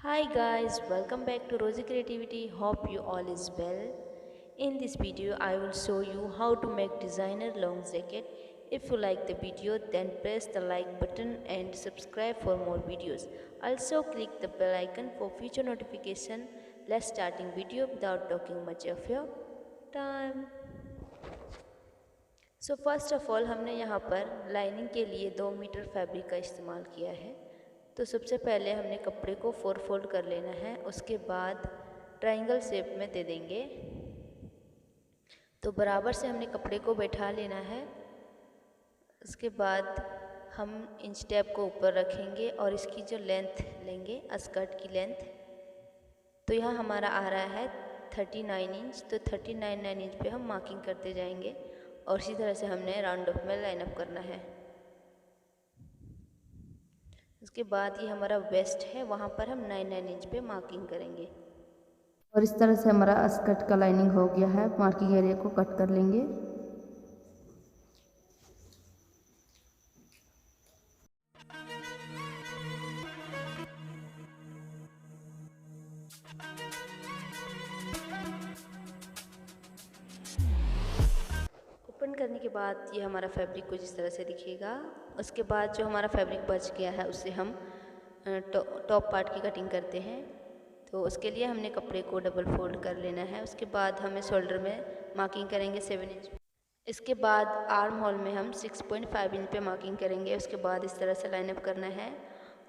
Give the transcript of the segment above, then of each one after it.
Hi guys, welcome back to Rosy Creativity. Hope you all is well. In this video, I will show you how to make designer long jacket. If you like the video, then press the like button and subscribe for more videos. Also click the bell icon for future notification. Let's starting video without talking much of your time. So first of all हमने यहाँ पर lining के लिए 2 metre fabric का इस्तेमाल किया है। तो सबसे पहले हमने कपड़े को 4 फोल्ड कर लेना है, उसके बाद ट्रायंगल शेप में दे देंगे। तो बराबर से हमने कपड़े को बैठा लेना है। उसके बाद हम इंच टेप को ऊपर रखेंगे और इसकी जो लेंथ लेंगे स्कर्ट की लेंथ, तो यहाँ हमारा आ रहा है 39 इंच। तो 39 इंच पे हम मार्किंग करते जाएंगे और इसी तरह से हमने राउंड ऑफ में लाइन अप करना है। उसके बाद ये हमारा वेस्ट है, वहाँ पर हम 9 इंच पे मार्किंग करेंगे। और इस तरह से हमारा स्कर्ट का लाइनिंग हो गया है। मार्किंग एरिया को कट कर लेंगे। ओपन करने के बाद ये हमारा फैब्रिक कुछ इस तरह से दिखेगा। उसके बाद जो हमारा फैब्रिक बच गया है उससे हम टॉप पार्ट की कटिंग करते हैं। तो उसके लिए हमने कपड़े को डबल फोल्ड कर लेना है। उसके बाद हमें शोल्डर में मार्किंग करेंगे 7 इंच। इसके बाद आर्म होल में हम 6.5 इंच पे मार्किंग करेंगे। उसके बाद इस तरह से लाइनअप करना है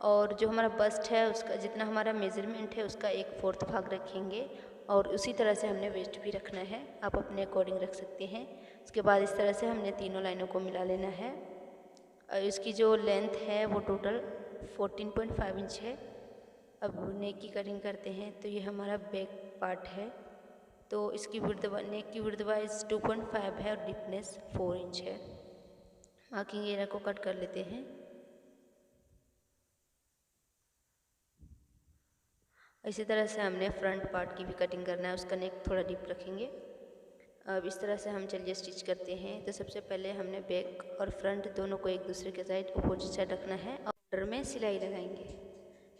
और जो हमारा बस्ट है उसका जितना हमारा मेजरमेंट है उसका 1/4 भाग रखेंगे और उसी तरह से हमने वेस्ट भी रखना है, आप अपने अकॉर्डिंग रख सकते हैं। उसके बाद इस तरह से हमने तीनों लाइनों को मिला लेना है और इसकी जो लेंथ है वो टोटल 14.5 इंच है। अब नेक की कटिंग करते हैं। तो ये हमारा बैक पार्ट है, तो इसकी नेक की विड्थ वाइज 2.5 है और डीपनेस 4 इंच है। मार्किंग एरिया को कट कर लेते हैं। इसी तरह से हमने फ्रंट पार्ट की भी कटिंग करना है, उसका नेक थोड़ा डीप रखेंगे। अब इस तरह से हम चलिए स्टिच करते हैं। तो सबसे पहले हमने बैक और फ्रंट दोनों को एक दूसरे के साइड अपोजिट साइड रखना है और बॉर्डर में सिलाई लगाएंगे।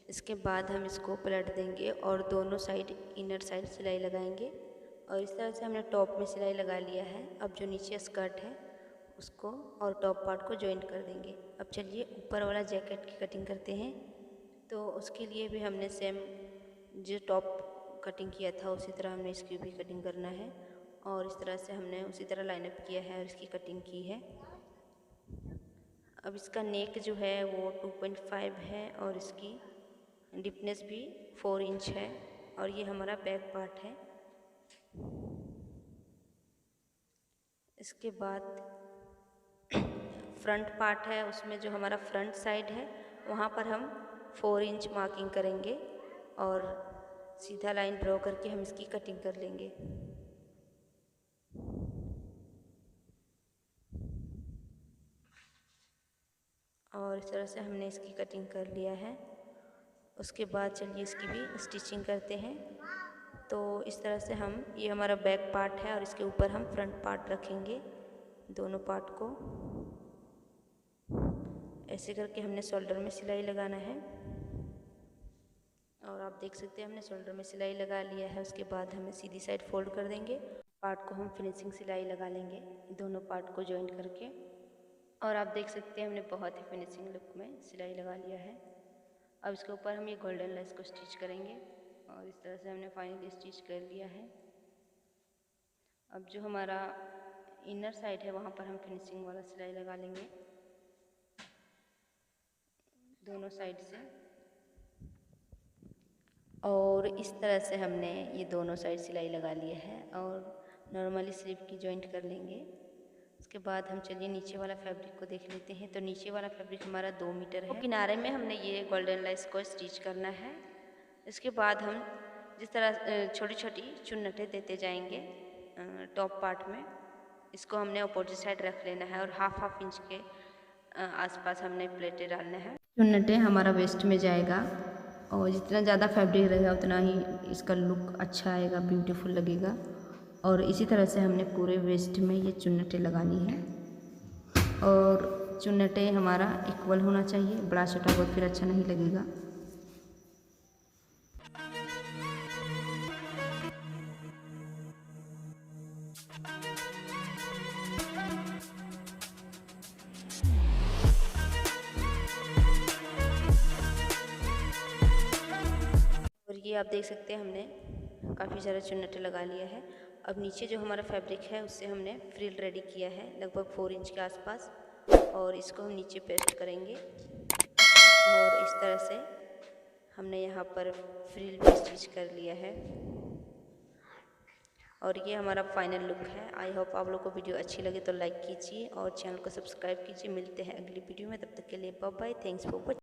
इसके बाद हम इसको पलट देंगे और दोनों साइड इनर साइड सिलाई लगाएंगे और इस तरह से हमने टॉप में सिलाई लगा लिया है। अब जो नीचे स्कर्ट है उसको और टॉप पार्ट को जॉइंट कर देंगे। अब चलिए ऊपर वाला जैकेट की कटिंग करते हैं। तो उसके लिए भी हमने सेम जो टॉप कटिंग किया था उसी तरह हमने इसकी भी कटिंग करना है और इस तरह से हमने उसी तरह लाइनअप किया है और इसकी कटिंग की है। अब इसका नेक जो है वो 2.5 है और इसकी डीपनेस भी 4 इंच है और ये हमारा बैक पार्ट है। इसके बाद फ्रंट पार्ट है, उसमें जो हमारा फ्रंट साइड है वहाँ पर हम 4 इंच मार्किंग करेंगे और सीधा लाइन ड्रॉ करके हम इसकी कटिंग कर लेंगे। और इस तरह से हमने इसकी कटिंग कर लिया है। उसके बाद चलिए इसकी भी स्टिचिंग करते हैं। तो इस तरह से हम ये हमारा बैक पार्ट है और इसके ऊपर हम फ्रंट पार्ट रखेंगे। दोनों पार्ट को ऐसे करके हमने शोल्डर में सिलाई लगाना है और आप देख सकते हैं हमने शोल्डर में सिलाई लगा लिया है। उसके बाद हमें सीधी साइड फोल्ड कर देंगे, पार्ट को हम फिनिशिंग सिलाई लगा लेंगे दोनों पार्ट को जॉइंट करके। और आप देख सकते हैं हमने बहुत ही फिनिशिंग लुक में सिलाई लगा लिया है। अब इसके ऊपर हम ये गोल्डन लेस को स्टिच करेंगे और इस तरह से हमने फाइनली स्टिच कर लिया है। अब जो हमारा इनर साइड है वहाँ पर हम फिनिशिंग वाला सिलाई लगा लेंगे दोनों साइड से और इस तरह से हमने ये दोनों साइड सिलाई लगा लिया है और नॉर्मली स्लीव की जॉइंट कर लेंगे। उसके बाद हम चलिए नीचे वाला फैब्रिक को देख लेते हैं। तो नीचे वाला फैब्रिक हमारा 2 मीटर है। किनारे में हमने ये गोल्डन लेस को स्टिच करना है। इसके बाद हम जिस तरह छोटी छोटी चुन्नटें देते जाएंगे टॉप पार्ट में, इसको हमने अपोजिट साइड रख लेना है और हाफ इंच के आसपास हमने प्लेटें डालना है। चुन्नटें हमारा वेस्ट में जाएगा और जितना ज़्यादा फैब्रिक रहेगा उतना ही इसका लुक अच्छा आएगा, ब्यूटीफुल लगेगा। और इसी तरह से हमने पूरे वेस्ट में ये चुन्नटें लगानी है और चुन्नटें हमारा इक्वल होना चाहिए, बड़ा छोटा बहुत फिर अच्छा नहीं लगेगा। और ये आप देख सकते हैं हमने काफ़ी सारा चुन्नट लगा लिया है। अब नीचे जो हमारा फैब्रिक है उससे हमने फ्रिल रेडी किया है लगभग 4 इंच के आसपास, और इसको हम नीचे पेस्ट करेंगे और इस तरह से हमने यहाँ पर फ्रिल भी स्टिच कर लिया है। और ये हमारा फाइनल लुक है। आई होप आप लोगों को वीडियो अच्छी लगे तो लाइक कीजिए और चैनल को सब्सक्राइब कीजिए। मिलते हैं अगली वीडियो में, तब तक के लिए bye bye. Thanks for watching.